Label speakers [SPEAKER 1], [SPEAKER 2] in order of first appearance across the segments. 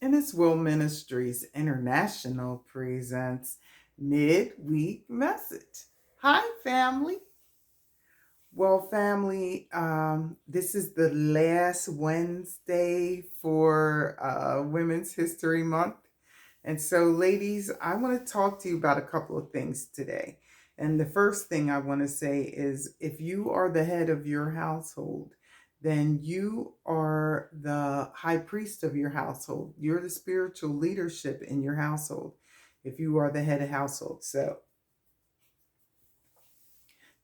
[SPEAKER 1] And it's Will Ministries International presents Midweek Message. Hi, family. Well, family, this is the last Wednesday for Women's History Month. And so, ladies, I want to talk to you about a couple of things today. And the first thing I want to say is if you are the head of your household, then you are the high priest of your household. You're the spiritual leadership in your household if you are the head of household. So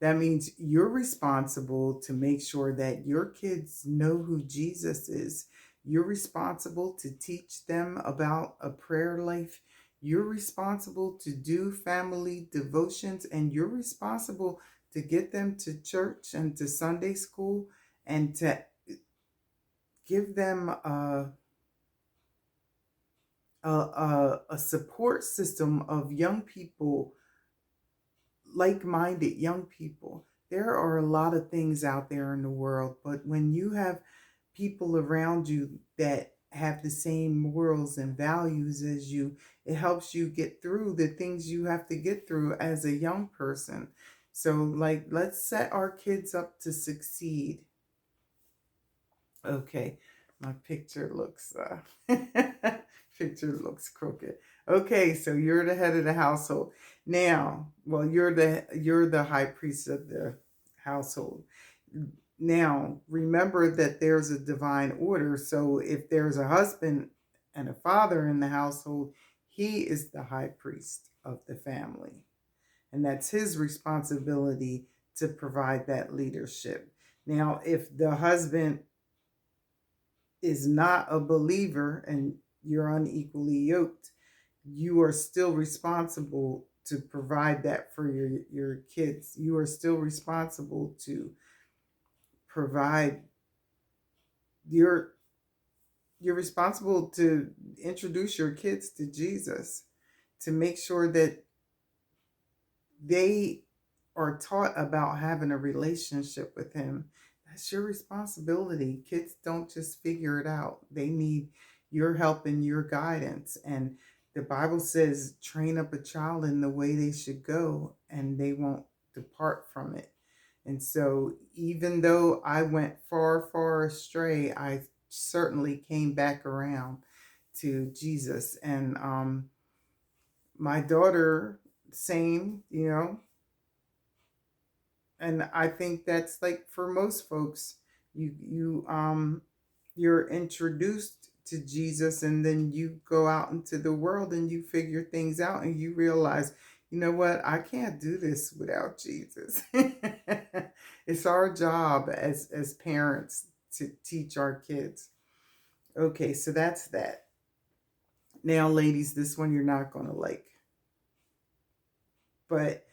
[SPEAKER 1] that means you're responsible to make sure that your kids know who Jesus is. You're responsible to teach them about a prayer life. You're responsible to do family devotions, and you're responsible to get them to church and to Sunday school and to give them a support system of young people, like-minded young people. There are a lot of things out there in the world, but when you have people around you that have the same morals and values as you, it helps you get through the things you have to get through as a young person. So, like, let's set our kids up to succeed. Okay, my picture looks picture looks crooked. Okay, so you're the head of the household. Now, well, you're the high priest of the household. Now, remember that there's a divine order. So if there's a husband and a father in the household, he is the high priest of the family. And that's his responsibility to provide that leadership. Now, if the husband is not a believer and you're unequally yoked, you are still responsible to provide that for your kids. You are still responsible to provide your you're responsible to introduce your kids to Jesus, to make sure that they are taught about having a relationship with him. That's your responsibility. Kids don't just figure it out. They need your help and your guidance. And the Bible says, train up a child in the way they should go, and they won't depart from it. And so, even though I went far, far astray, I certainly came back around to Jesus. And my daughter, same, and I think that's like for most folks, you're introduced to Jesus, and then you go out into the world and you figure things out and you realize, you know what, I can't do this without Jesus. It's our job as parents to teach our kids. Okay, so that's that. Now, ladies, this one you're not going to like, but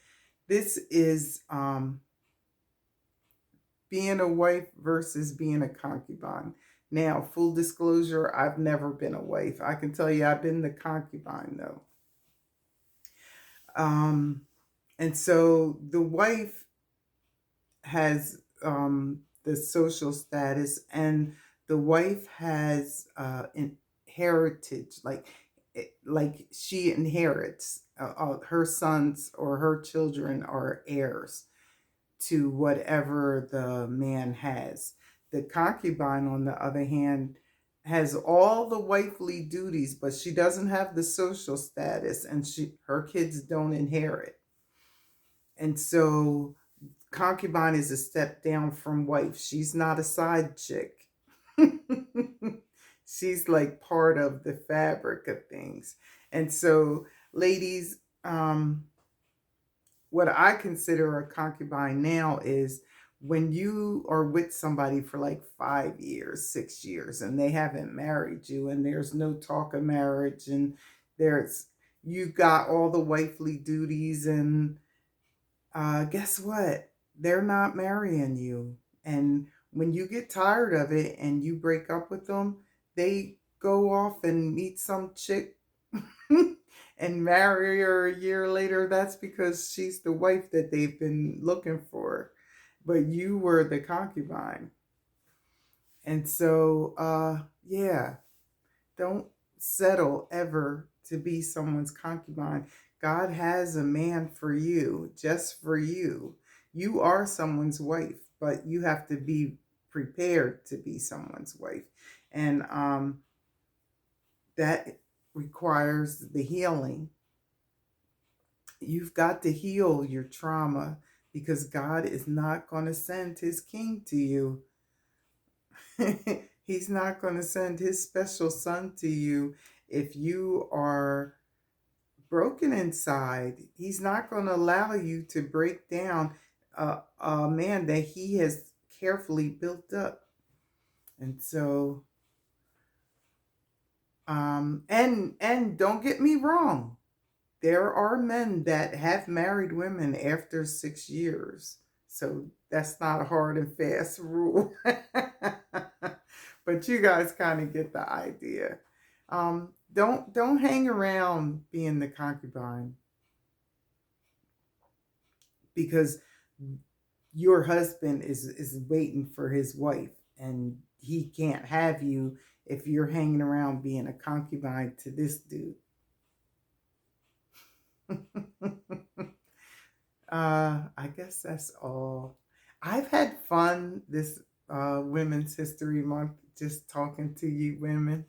[SPEAKER 1] this is being a wife versus being a concubine. Now, full disclosure, I've never been a wife. I can tell you I've been the concubine though. Um, and so the wife has the social status, and the wife has heritage, like she inherits. Her sons or her children are heirs to whatever the man has. The concubine, on the other hand, has all the wifely duties, but she doesn't have the social status, and her kids don't inherit. And so concubine is a step down from wife. She's not a side chick. She's like part of the fabric of things. And so, ladies, what I consider a concubine now is when you are with somebody for like 5 years, 6 years, and they haven't married you, and there's no talk of marriage, and there's you've got all the wifely duties, and guess what? They're not marrying you. And when you get tired of it and you break up with them, they go off and meet some chick and marry her a year later. That's because she's the wife that they've been looking for. But you were the concubine. And so, yeah, don't settle ever to be someone's concubine. God has a man for you, just for you. You are someone's wife, but you have to be prepared to be someone's wife. And that requires the healing. You've got to heal your trauma because God is not going to send his king to you. He's not going to send his special son to you if you are broken inside. He's not going to allow you to break down a man that he has carefully built up. And so, and don't get me wrong. There are men that have married women after 6 years. So that's not a hard and fast rule. But you guys kind of get the idea. Don't hang around being the concubine because your husband is waiting for his wife and he can't have you if you're hanging around being a concubine to this dude. I guess that's all. I've had fun this Women's History Month just talking to you women.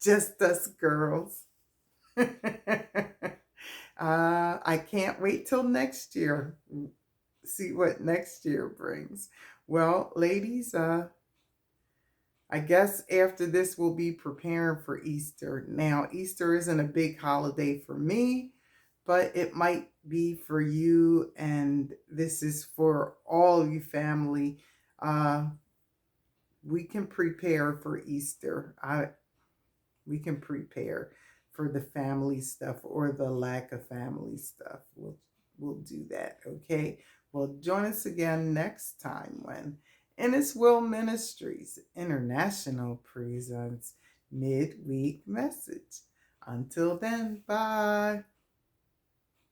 [SPEAKER 1] Just us girls. I can't wait till next year. See what next year brings. Well, ladies, I guess after this we'll be preparing for Easter. Now, Easter isn't a big holiday for me, but it might be for you, and this is for all of you family. We can prepare for Easter. We can prepare for the family stuff or the lack of family stuff. We'll do that, okay? Well, join us again next time when Ennis Will Ministries International presents Midweek Message. Until then, bye.